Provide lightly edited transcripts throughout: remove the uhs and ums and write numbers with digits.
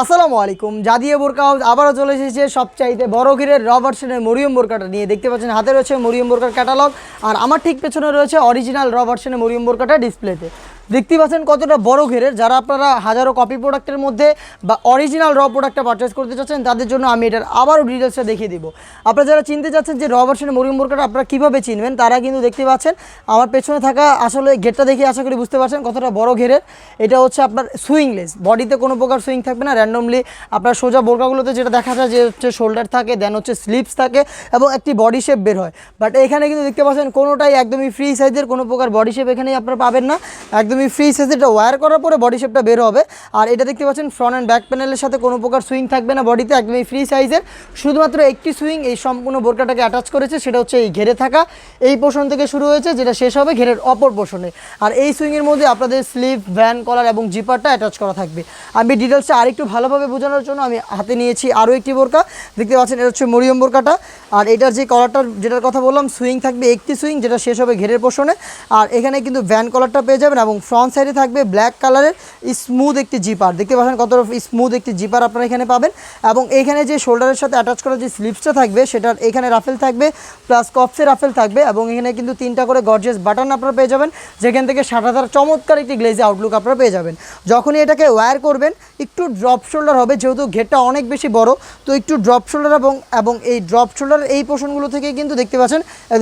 আসসালামু আলাইকুম। জাদিয়া বোরকা হাউস আবারও চলে এসেছে সবচাইতে বড় ঘিরের র ভার্সনের মরিয়ম বোরকাটা নিয়ে। দেখতে পাচ্ছেন হাতে রয়েছে মরিয়ম বোরকার ক্যাটালগ, আর আমার ঠিক পেছনে রয়েছে অরিজিনাল র ভার্সনের মরিয়ম বোরকাটা ডিসপ্লেতে। দেখতে পাচ্ছেন কতটা বড় ঘেরের। যারা আপনারা হাজারো কপি প্রোডাক্টের মধ্যে বা অরিজিনাল র প্রোডাক্টটা পারচেস করতে চাচ্ছেন তাদের জন্য আমি এটার আবারও ডিটেলসটা দেখিয়ে দিব। আপনারা যারা চিনতে চাচ্ছেন যে র ভার্সনের মরিয়ম বোরকাটা আপনারা কীভাবে চিনবেন, তারা কিন্তু দেখতে পাচ্ছেন আমার পেছনে থাকা আসলে গেটটা দেখে আশা করি বুঝতে পারছেন কতটা বড় ঘেরের। এটা হচ্ছে আপনার সুইংলেস, বডিতে কোনো প্রকার সুইং থাকবে না। র্যান্ডমলি আপনার সোজা বোরকাগুলোতে যেটা দেখা যায় যে হচ্ছে শোল্ডার থাকে, দেন হচ্ছে স্লিপস থাকে এবং একটি বডি শেপ বের হয়। বাট এখানে কিন্তু দেখতে পাচ্ছেন কোনোটাই একদমই ফ্রি সাইজের, কোনো প্রকার বডি শেপ এখানেই আপনারা পাবেন না। একদমই ফ্রি সাইজের, এটা ওয়্যার করার পরে বডি শেপটা বের হবে। আর এটা দেখতে পাচ্ছেন ফ্রন্ট অ্যান্ড ব্যাক প্যানেলের সাথে কোনো প্রকার সুইং থাকবে না বডিতে, একদমই ফ্রি সাইজের। শুধুমাত্র একটি সুইং এই সম্পূর্ণ বোরকাটাকে অ্যাটাচ করেছে, সেটা হচ্ছে এই ঘেরে থাকা এই পোর্শন থেকে শুরু হয়েছে, যেটা শেষ হবে ঘেরের অপর পোর্শনে। আর এই সুইংয়ের মধ্যে আপনাদের স্লিভ, ভ্যান কলার এবং জিপারটা অ্যাটাচ করা থাকবে। আমি ডিটেলসটা আরেকটু ভালোভাবে বোঝানোর জন্য আমি হাতে নিয়েছি আরও একটি বোরকা। দেখতে পাচ্ছেন এটা হচ্ছে মরিয়ম বোরকাটা। আর এটার যে কলারটার যেটার কথা বললাম, সুইং থাকবে একটি সুইং, যেটা শেষ হবে ঘেরের পোর্শনে। আর এখানে কিন্তু ভ্যান কলারটা পেয়ে যাবেন এবং ফ্রন্ট সাইডে থাকবে ব্ল্যাক কালারের স্মুথ একটি জিপার। দেখতে পাচ্ছেন কত স্মুথ একটি জিপার আপনারা এখানে পাবেন। এবং এখানে যে শোল্ডারের সাথে অ্যাটাচ করা যে স্লিপসটা থাকবে, সেটার এখানে রাফেল থাকবে, প্লাস কপসে রাফেল থাকবে। এবং এখানে কিন্তু 3টা করে গর্জিয়াস বাটন আপনারা পেয়ে যাবেন, যেখান থেকে সাদার চমৎকার একটি গ্লেজি আউটলুক আপনারা পেয়ে যাবেন। যখনই এটাকে ওয়্যার করবেন একটু ড্রপ শোল্ডার হবে, যেহেতু ঘেরটা অনেক বেশি বড়, তো একটু ড্রপ শোল্ডার এবং এই ড্রপ শোল্ডারের এই পোর্শনগুলো থেকে কিন্তু দেখতে পাচ্ছেন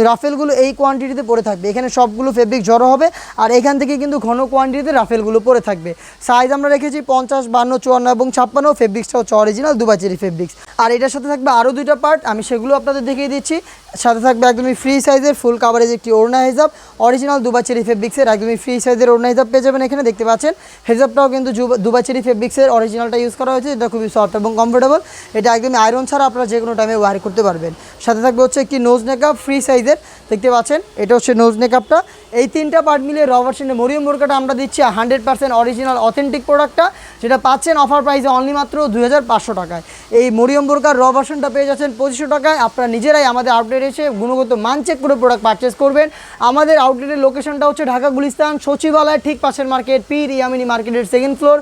রাফেলগুলো এই কোয়ান্টিটিতে পড়ে থাকবে। এখানে সবগুলো ফেব্রিক জড়ো হবে, আর এখান থেকে কিন্তু ঘন কোয়ান্টিটিতে রাফেলগুলো পড়ে থাকবে। সাইজ আমরা রেখেছি 50, 52, 54 এবং 56। ফেব্রিক্সটা হচ্ছে অরিজিনাল দুবাই চেরি ফেব্রিক্স। আর এটার সাথে থাকবে আরও 2টা পার্ট, আমি সেগুলো আপনাদের দেখিয়ে দিচ্ছি। সাথে থাকবে একদমই ফ্রি সাইজের ফুল কাভারেজ একটি ওড়না হিজাব, অরিজিনাল দুবাই চেরি ফেব্রিক্সের একদমই ফ্রি সাইজের ওড়না হিজাব পেয়ে যাবেন। এখানে দেখতে পাচ্ছেন হিজাবটাও কিন্তু দুবাই চেরি ফেব্রিক্সের অরিজিনালটা ইউজ করা হয়েছে, যেটা খুবই সফট এবং কমফোর্টেবল। এটা একদমই আয়রন ছাড়া আপনারা যে কোনো টাইমে ওয়্যার করতে পারবেন। সাথে থাকবে হচ্ছে একটি নোজ নেকআপ ফ্রি সাইজের। দেখতে পাচ্ছেন এটা হচ্ছে নোজ নেকআপটা। এই 3টা পার্ট মিলিয়ে র ভার্সনের মরিয়ম বোরকাটা আমরা দিচ্ছি 100% অরিজিনাল অথেন্টিক প্রোডাক্টটা, যেটা পাচ্ছেন অফার প্রাইসে অনলি মাত্র 2500 টাকায়। এই মরিয়ম বোরকার র ভার্সনটা পেয়ে যাচ্ছেন 2500 টাকায়। আপনারা নিজেরাই আমাদের আউটলেটে এসে গুণগত মান চেক করে প্রোডাক্ট পারচেস করবেন। আমাদের আউটলেটের লোকেশনটা হচ্ছে ঢাকা গুলিস্তান সচিবালয়ের ঠিক পাশের মার্কেট, পীর ইয়ামিনী মার্কেটের 2nd ফ্লোর,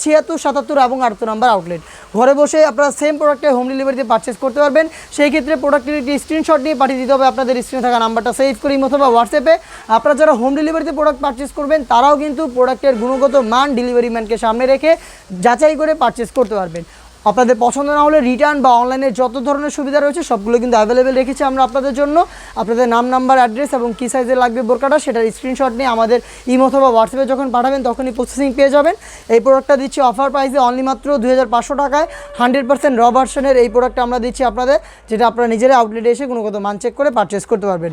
76, 77 এবং 78 নম্বর আউটলেট। ঘরে বসে আপনারা সেম প্রোডাক্টে হোম ডেলিভারিতে পারচেস করতে পারবেন। সেই ক্ষেত্রে প্রোডাক্টের একটি স্ক্রিনশট নিয়ে পাঠিয়ে দিতে হবে আপনাদের স্ক্রিনে থাকা নাম্বারটা সেভ করি অথবা হোয়াটসঅ্যাপে। আপনারা যারা হোম ডেলিভারিতে প্রোডাক্ট পারচেস করবেন তারাও কিন্তু প্রোডাক্টের গুণগত মান ডেলিভারি ম্যানকে সামনে রেখে যাচাই করে পারচেস করতে পারবেন। আপনাদের পছন্দ না হলে রিটার্ন বা অনলাইনে যত ধরনের সুবিধা রয়েছে সবগুলো কিন্তু অ্যাভেলেবেল রেখেছি আমরা আপনাদের জন্য। আপনাদের নাম, নাম্বার, অ্যাড্রেস এবং কী সাইজের লাগবে বোরকাটা সেটার স্ক্রিনশট নিয়ে আমাদের ইমো অথবা হোয়াটসঅ্যাপে যখন পাঠাবেন তখনই প্রসেসিং পেয়ে যাবেন। এই প্রোডাক্টটা দিচ্ছি অফার প্রাইসে অনলি মাত্র 2500 টাকায়। 100% র ভার্সনের এই প্রোডাক্টটা আমরা দিচ্ছি আপনাদের, যেটা আপনারা নিজেরা আউটলেটে এসে গুণগত মান চেক করে পারচেস করতে পারবেন।